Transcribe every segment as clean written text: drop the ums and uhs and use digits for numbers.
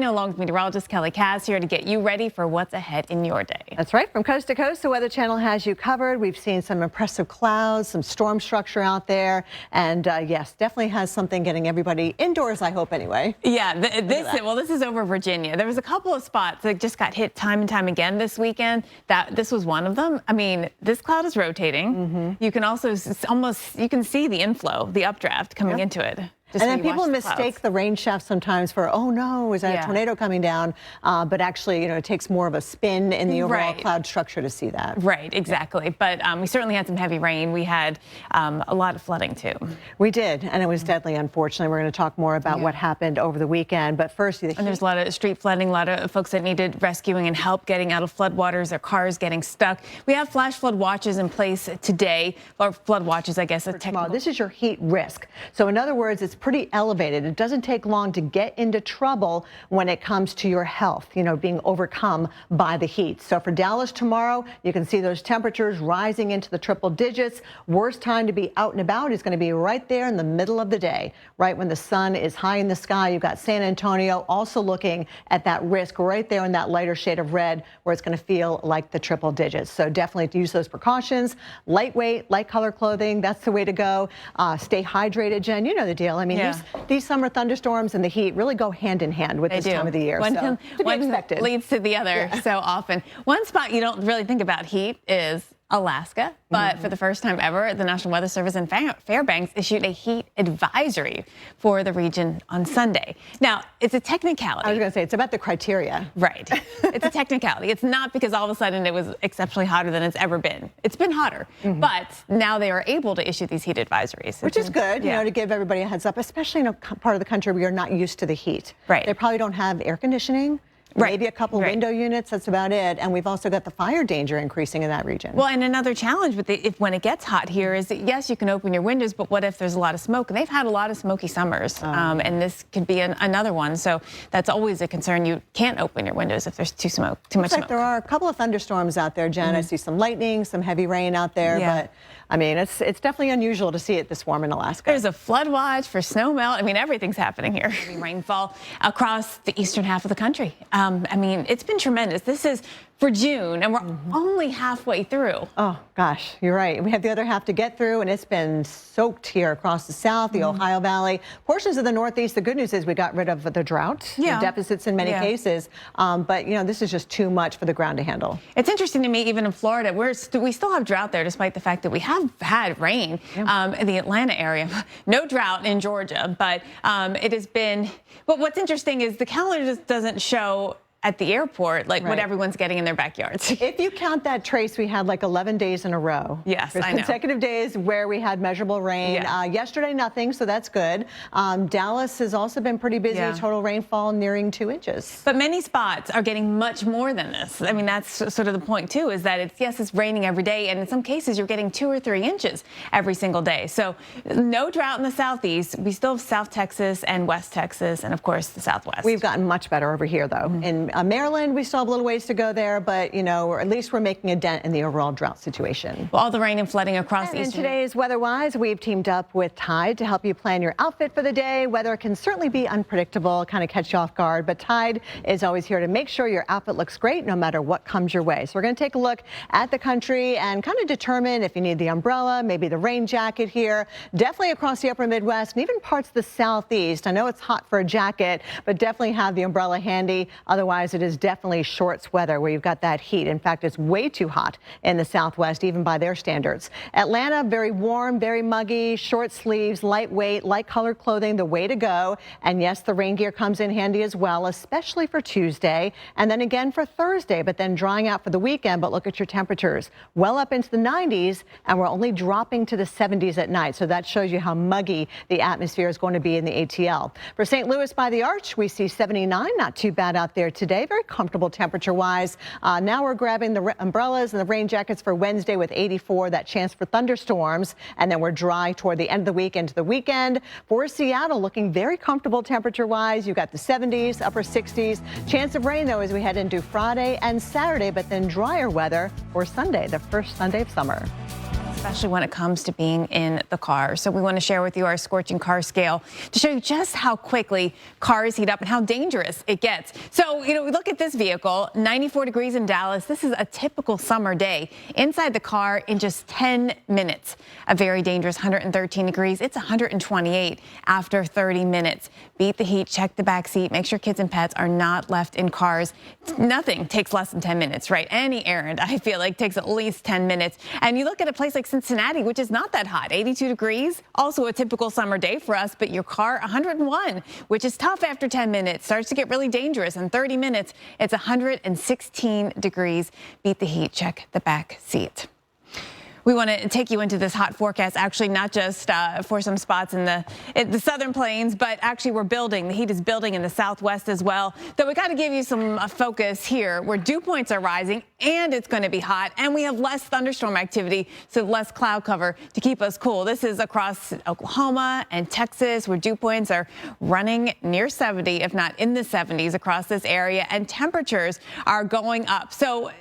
Along with meteorologist Kelly Cass here to get you ready for what's ahead in your day. That's right. From coast to coast, the Weather Channel has you covered. We've seen some impressive clouds, some storm structure out there. And yes, definitely has something getting everybody indoors, I hope, anyway. Yeah, this is over Virginia. There was a couple of spots that just got hit time and time again this weekend. This was one of them. I mean, this cloud is rotating. You can also you can see the inflow, the updraft coming into it. And then people mistake the rain shaft sometimes for, oh no, is that a tornado coming down? But actually, it takes more of a spin in the overall cloud structure to see that. Right, exactly. But we certainly had some heavy rain. We had a lot of flooding too. We did, and it was deadly, unfortunately. We're going to talk more about what happened over the weekend. But first, and there's a lot of street flooding, a lot of folks that needed rescuing and help getting out of floodwaters, their cars getting stuck. We have flash flood watches in place today, or flood watches, I guess. This is your heat risk. So in other words, it's pretty elevated. It doesn't take long to get into trouble when it comes to your health, being overcome by the heat. So for Dallas tomorrow, you can see those temperatures rising into the triple digits. Worst time to be out and about is going to be right there in the middle of the day, right when the sun is high in the sky. You've got San Antonio also looking at that risk right there in that lighter shade of red where it's going to feel like the triple digits. So definitely use those precautions. Lightweight, light color clothing, that's the way to go. Stay hydrated, Jen. You know the deal. I mean, these summer thunderstorms and the heat really go hand in hand with this time of the year. One expected. Leads to the other so often. One spot you don't really think about heat is Alaska, but for the first time ever, the National Weather Service in Fairbanks issued a heat advisory for the region on Sunday. Now, it's a technicality. I was going to say, it's about the criteria. Right. It's a technicality. It's not because all of a sudden it was exceptionally hotter than it's ever been. It's been hotter, but now they are able to issue these heat advisories. Which is good, to give everybody a heads up, especially in a part of the country where you're not used to the heat. Right. They probably don't have air conditioning. Maybe a couple window units, that's about it. And we've also got the fire danger increasing in that region. Well, and another challenge with when it gets hot here is that, yes, you can open your windows, but what if there's a lot of smoke? And they've had a lot of smoky summers, and this could be another one. So that's always a concern. You can't open your windows if there's too much smoke. There are a couple of thunderstorms out there, Jen. I see some lightning, some heavy rain out there, but I mean, it's definitely unusual to see it this warm in Alaska. There's a flood watch for snow melt. I mean, everything's happening here. Rainfall across the eastern half of the country. I mean, it's been tremendous. This is for June, and we're only halfway through. Oh, gosh, you're right. We have the other half to get through, and it's been soaked here across the south, the Ohio Valley, portions of the Northeast. The good news is we got rid of the drought, the deficits in many cases, but, this is just too much for the ground to handle. It's interesting to me, even in Florida, we still have drought there, despite the fact that we have had rain in the Atlanta area. No drought in Georgia, but it has been, but what's interesting is the calendar just doesn't show at the airport, like what everyone's getting in their backyards. If you count that, Trace, we had like 11 days in a row. Yes, There's I know. Consecutive days where we had measurable rain. Yesterday, nothing, so that's good. Dallas has also been pretty busy. Total rainfall nearing 2 inches. But many spots are getting much more than this. I mean, that's sort of the point, too, is that it's raining every day, and in some cases, you're getting 2 or 3 inches every single day. So no drought in the southeast. We still have South Texas and West Texas, and, of course, the Southwest. We've gotten much better over here, though. In Maryland, we still have a little ways to go there, but, at least we're making a dent in the overall drought situation. Well, all the rain and flooding across the eastern. In today's Weather-Wise, we've teamed up with Tide to help you plan your outfit for the day. Weather can certainly be unpredictable, kind of catch you off guard, but Tide is always here to make sure your outfit looks great no matter what comes your way. So we're going to take a look at the country and kind of determine if you need the umbrella, maybe the rain jacket here, definitely across the upper Midwest and even parts of the Southeast. I know it's hot for a jacket, but definitely have the umbrella handy. Otherwise, it is definitely shorts weather where you've got that heat. In fact, it's way too hot in the Southwest, even by their standards. Atlanta, very warm, very muggy, short sleeves, lightweight, light colored clothing, the way to go. And yes, the rain gear comes in handy as well, especially for Tuesday and then again for Thursday, but then drying out for the weekend. But look at your temperatures, well up into the 90s, and we're only dropping to the 70s at night. So that shows you how muggy the atmosphere is going to be in the ATL. For St. Louis by the Arch, we see 79, not too bad out there today. Very comfortable temperature-wise. Now we're grabbing the umbrellas and the rain jackets for Wednesday with 84, that chance for thunderstorms, and then we're dry toward the end of the week into the weekend. For Seattle, looking very comfortable temperature-wise. You've got the 70s, upper 60s. Chance of rain, though, as we head into Friday and Saturday, but then drier weather for Sunday, the first Sunday of summer. especially when it comes to being in the car. So we want to share with you our scorching car scale to show you just how quickly cars heat up and how dangerous it gets. So, we look at this vehicle, 94 degrees in Dallas. This is a typical summer day. Inside the car in just 10 minutes. A very dangerous 113 degrees. It's 128 after 30 minutes. Beat the heat, check the back seat, make sure kids and pets are not left in cars. Nothing takes less than 10 minutes, right? Any errand, I feel like, takes at least 10 minutes. And you look at a place like Cincinnati, which is not that hot, 82 degrees, also a typical summer day for us, but your car 101, which is tough after 10 minutes, starts to get really dangerous. In 30 minutes, it's 116 degrees. Beat the heat, check the back seat. We want to take you into this hot forecast, actually not just for some spots in the southern plains, but actually we're building. The heat is building in the southwest as well. Though we got to give you some focus here where dew points are rising and it's going to be hot and we have less thunderstorm activity, so less cloud cover to keep us cool. This is across Oklahoma and Texas where dew points are running near 70, if not in the 70s across this area, and temperatures are going up. So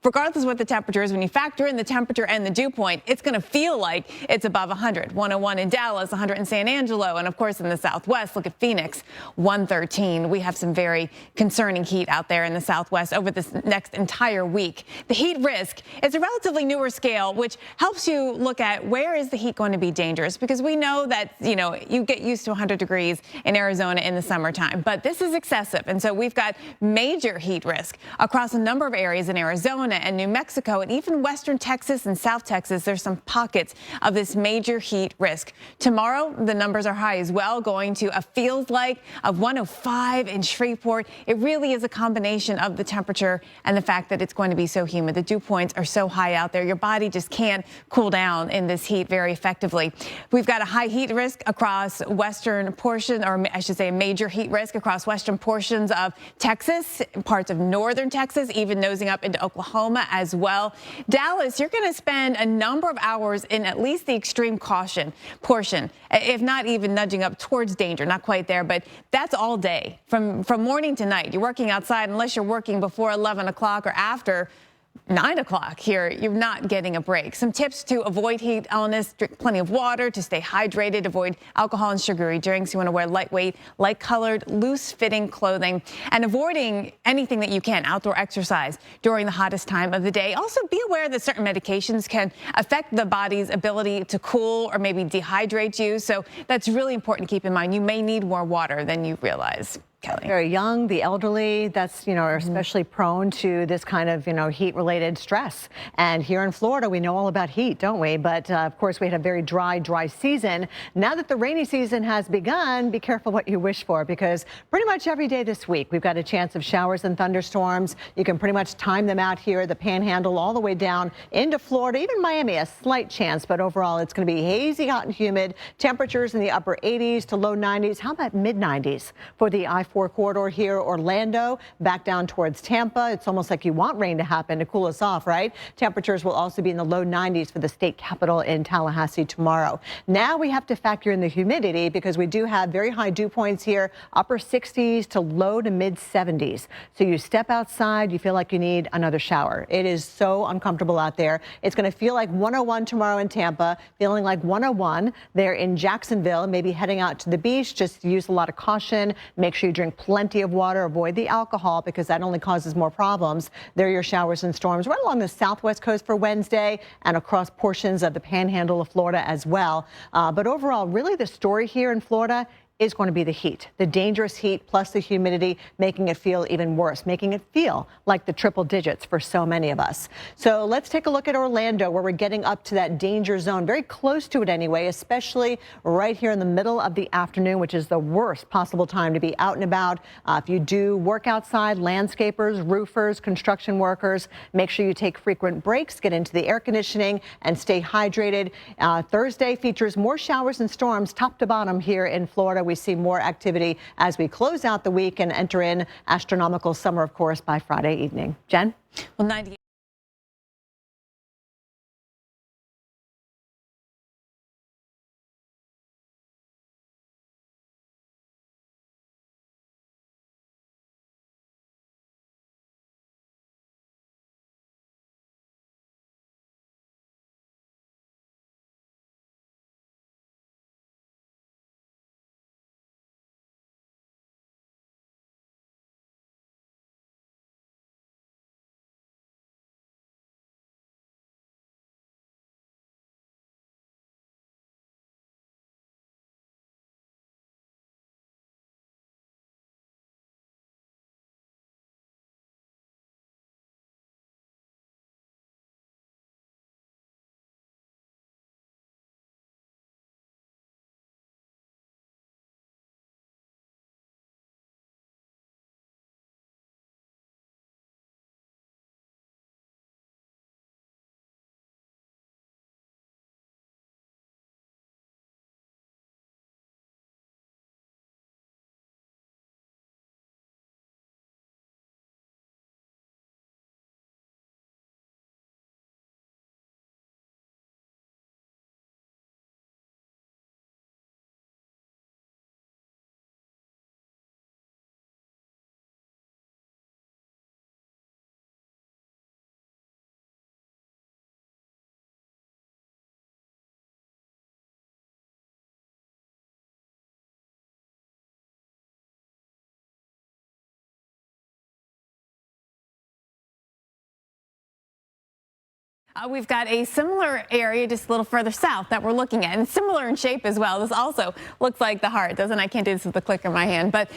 regardless of what the temperature is, when you factor in the temperature and the dew point, it's going to feel like it's above 100. 101 in Dallas, 100 in San Angelo, and of course in the southwest, look at Phoenix, 113. We have some very concerning heat out there in the southwest over this next entire week. The heat risk is a relatively newer scale, which helps you look at where is the heat going to be dangerous, because we know that, you get used to 100 degrees in Arizona in the summertime, but this is excessive. And so we've got major heat risk across a number of areas in Arizona and New Mexico and even western Texas and South Texas. There's some pockets of this major heat risk. Tomorrow, the numbers are high as well, going to a feels like of 105 in Shreveport. It really is a combination of the temperature and the fact that it's going to be so humid. The dew points are so high out there. Your body just can't cool down in this heat very effectively. We've got a high heat risk across western portion, or I should say a major heat risk across western portions of Texas, parts of northern Texas, even nosing up into Oklahoma as well. Dallas, you're going to spend a number of hours in at least the extreme caution portion, if not even nudging up towards danger. Not quite there, but that's all day from morning to night. You're working outside unless you're working before 11 o'clock or after 9 o'clock here. You're not getting a break. Some tips to avoid heat illness: drink plenty of water, to stay hydrated, avoid alcohol and sugary drinks. You want to wear lightweight, light-colored, loose-fitting clothing, and avoiding anything that you can, outdoor exercise during the hottest time of the day. Also, be aware that certain medications can affect the body's ability to cool or maybe dehydrate you. So that's really important to keep in mind. You may need more water than you realize. Kelly. Very young, the elderly, that's, are especially prone to this kind of, heat-related stress. And here in Florida, we know all about heat, don't we? But of course, we had a very dry season. Now that the rainy season has begun, be careful what you wish for, because pretty much every day this week, we've got a chance of showers and thunderstorms. You can pretty much time them out here, the Panhandle, all the way down into Florida, even Miami, a slight chance. But overall, it's going to be hazy, hot, and humid. Temperatures in the upper 80s to low 90s. How about mid-90s for the I-4 corridor here, Orlando, back down towards Tampa? It's almost like you want rain to happen to cool us off, right? Temperatures will also be in the low 90s for the state capital in Tallahassee tomorrow. Now we have to factor in the humidity, because we do have very high dew points here, upper 60s to low to mid 70s. So you step outside, you feel like you need another shower. It is so uncomfortable out there. It's going to feel like 101 tomorrow in Tampa, feeling like 101 there in Jacksonville, maybe heading out to the beach. Just use a lot of caution. Make sure you drink plenty of water, avoid the alcohol, because that only causes more problems. There are your showers and storms right along the southwest coast for Wednesday and across portions of the Panhandle of Florida as well. But overall, really the story here in Florida is going to be the heat, the dangerous heat, plus the humidity, making it feel even worse, making it feel like the triple digits for so many of us. So let's take a look at Orlando, where we're getting up to that danger zone, very close to it anyway, especially right here in the middle of the afternoon, which is the worst possible time to be out and about. If you do work outside, landscapers, roofers, construction workers, make sure you take frequent breaks, get into the air conditioning, and stay hydrated. Thursday features more showers and storms top to bottom here in Florida. We see more activity as we close out the week and enter in astronomical summer, of course, by Friday evening. Jen? Well, 90. We've got a similar area just a little further south that we're looking at, and similar in shape as well. This also looks like the heart, doesn't it? I can't do this with the clicker in my hand, but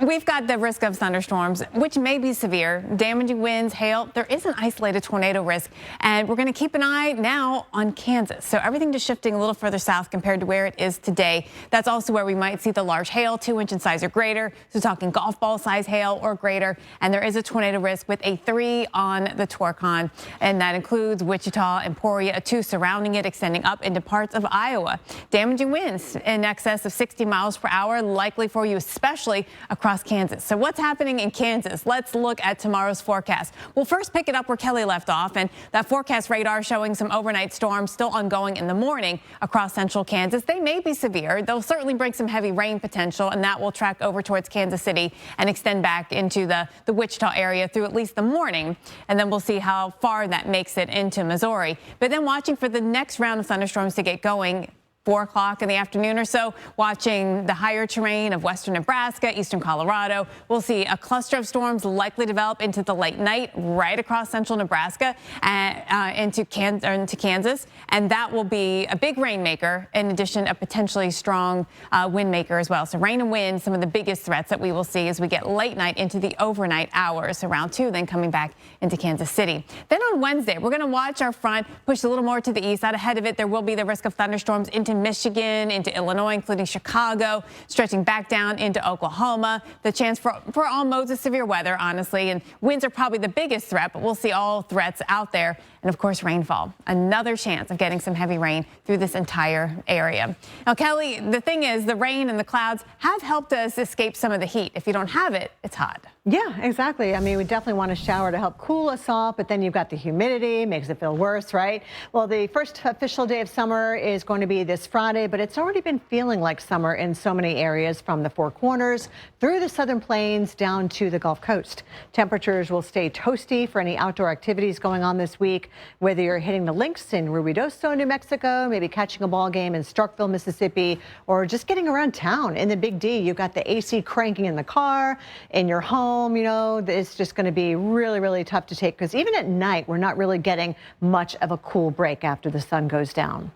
we've got the risk of thunderstorms, which may be severe, damaging winds, hail. There is an isolated tornado risk, and we're going to keep an eye now on Kansas. So everything just shifting a little further south compared to where it is today. That's also where we might see the large hail, 2-inch in size or greater. So talking golf ball size hail or greater, and there is a tornado risk with a 3 on the Torcon, and that includes Wichita, Emporia, a 2 surrounding it, extending up into parts of Iowa. Damaging winds in excess of 60 miles per hour, likely for you, especially across Kansas. So what's happening in Kansas? Let's look at tomorrow's forecast. We'll first pick it up where Kelly left off, and that forecast radar showing some overnight storms still ongoing in the morning across central Kansas. They may be severe. They'll certainly bring some heavy rain potential, and that will track over towards Kansas City and extend back into the Wichita area through at least the morning. And then we'll see how far that makes it into Missouri. But then watching for the next round of thunderstorms to get going. 4 o'clock in the afternoon or so, watching the higher terrain of western Nebraska, eastern Colorado. We'll see a cluster of storms likely develop into the late night right across central Nebraska and into Kansas. And that will be a big rainmaker, in addition a potentially strong wind maker as well. So rain and wind, some of the biggest threats that we will see as we get late night into the overnight hours, around 2, then coming back into Kansas City. Then on Wednesday, we're going to watch our front push a little more to the east. Out ahead of it, there will be the risk of thunderstorms into Michigan, into Illinois, including Chicago, stretching back down into Oklahoma. The chance for all modes of severe weather, honestly, and winds are probably the biggest threat, but we'll see all threats out there. And of course, rainfall, another chance of getting some heavy rain through this entire area. Now, Kelly, the thing is, the rain and the clouds have helped us escape some of the heat. If you don't have it, it's hot. Yeah, exactly. I mean, we definitely want a shower to help cool us off, but then you've got the humidity, makes it feel worse, right? Well, the first official day of summer is going to be this Friday, but it's already been feeling like summer in so many areas, from the Four Corners through the Southern Plains down to the Gulf Coast. Temperatures will stay toasty for any outdoor activities going on this week, whether you're hitting the links in Ruidoso, New Mexico, maybe catching a ball game in Starkville, Mississippi, or just getting around town. In the Big D, you've got the AC cranking in the car, in your home. You know, it's just going to be really, really tough to take, because even at night, we're not really getting much of a cool break after the sun goes down.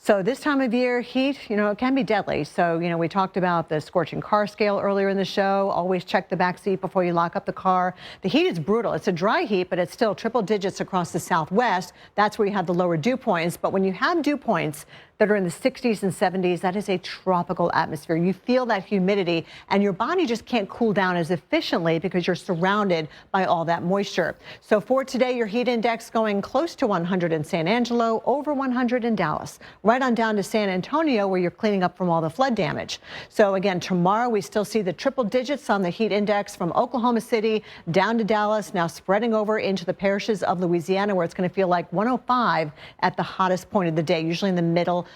So this time of year, heat, it can be deadly. So, we talked about the scorching car scale earlier in the show. Always check the back seat before you lock up the car. The heat is brutal. It's a dry heat, but it's still triple digits across the Southwest. That's where you have the lower dew points. But when you have dew points that are in the 60s and 70s, that is a tropical atmosphere. You feel that humidity, and your body just can't cool down as efficiently because you're surrounded by all that moisture. So for today, your heat index going close to 100 in San Angelo, over 100 in Dallas, right on down to San Antonio, where you're cleaning up from all the flood damage. So again, tomorrow we still see the triple digits on the heat index from Oklahoma City down to Dallas, now spreading over into the parishes of Louisiana, where it's going to feel like 105 at the hottest point of the day, usually in the middle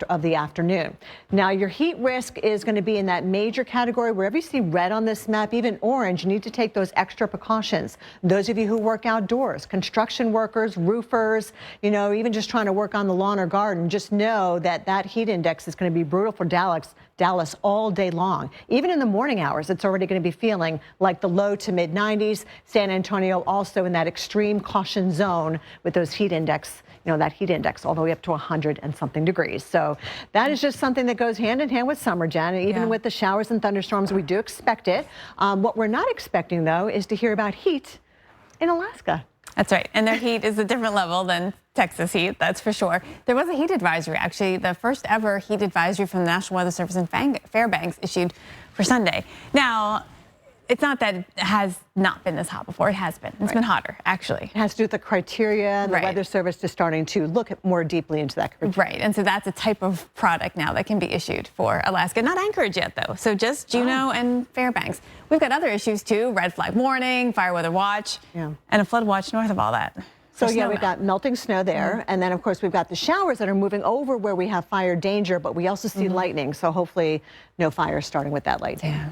of the afternoon. Now, your heat risk is going to be in that major category. Wherever you see red on this map, even orange, you need to take those extra precautions. Those of you who work outdoors, construction workers, roofers, even just trying to work on the lawn or garden, just know that that heat index is going to be brutal for Dallas all day long. Even in the morning hours, it's already going to be feeling like the low to mid 90s. San Antonio also in that extreme caution zone with those heat index, that heat index all the way up to 100 and something degrees. So that is just something that goes hand in hand with summer, Jen. And even with the showers and thunderstorms, we do expect it. What we're not expecting, though, is to hear about heat in Alaska. That's right. And their heat is a different level than Texas heat, that's for sure. There was a heat advisory, actually, the first ever heat advisory from the National Weather Service in Fairbanks issued for Sunday. Now, it's not that it has not been this hot before. It has been. It's been hotter, actually. It has to do with the criteria. The Weather Service is starting to look more deeply into that criteria. Right. And so that's a type of product now that can be issued for Alaska. Not Anchorage yet, though. So just Juneau and Fairbanks. We've got other issues, too. Red flag warning, fire weather watch, and a flood watch north of all that. So yeah, we've got melting snow there. And then, of course, we've got the showers that are moving over where we have fire danger, but we also see lightning. So hopefully no fires starting with that lightning. Yeah.